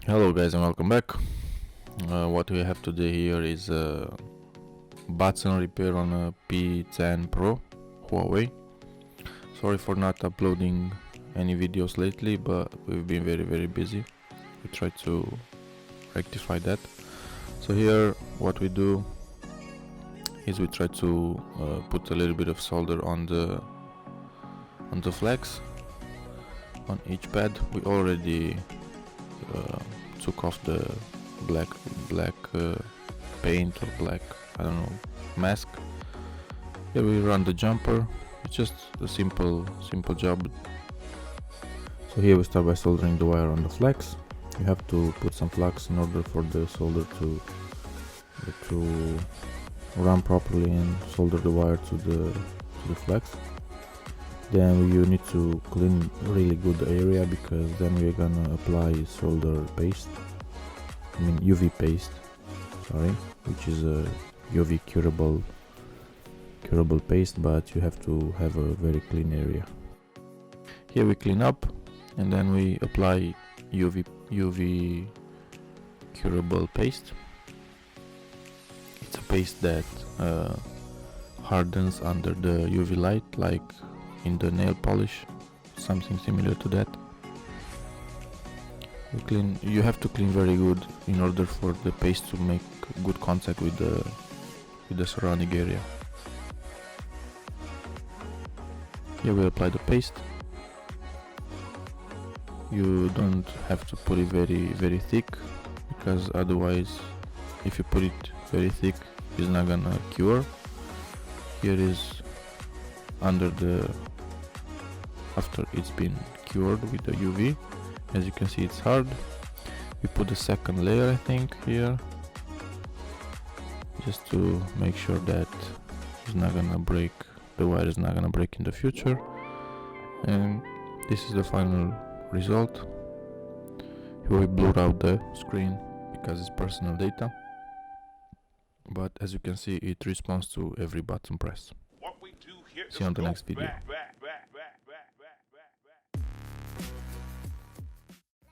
Hello guys and welcome back. What we have today here is button repair on a P10 Pro Huawei. Sorry for not uploading any videos lately, but we've been very busy. We try to rectify that. So here what we do is we try to put a little bit of solder on the flex on each pad. We already took off the black paint or black, I don't know, mask. Here we run the jumper. It's just a simple job. So here we start by soldering the wire on the flex. You have to put some flux in order for the solder to run properly and solder the wire to the flex. Then you need to clean really good the area, because then we're gonna apply solder paste, I mean UV paste, sorry, which is a UV curable paste, but you have to have a very clean area. Here we clean up and then we apply UV curable paste. It's a paste that hardens under the UV light, like in the nail polish, something similar to that. You have to clean very good in order for the paste to make good contact with the surrounding area. Here we apply the paste. You don't have to put it very thick, because otherwise if you put it very thick it's not gonna cure. Here is after it's been cured with the UV. As you can see, it's hard. We put the second layer, I think, here, just to make sure that it's not gonna break, the wire is not gonna break in the future. And this is the final result. Here we blur out the screen because it's personal data, but as you can see, it responds to every button press. See you on the next video.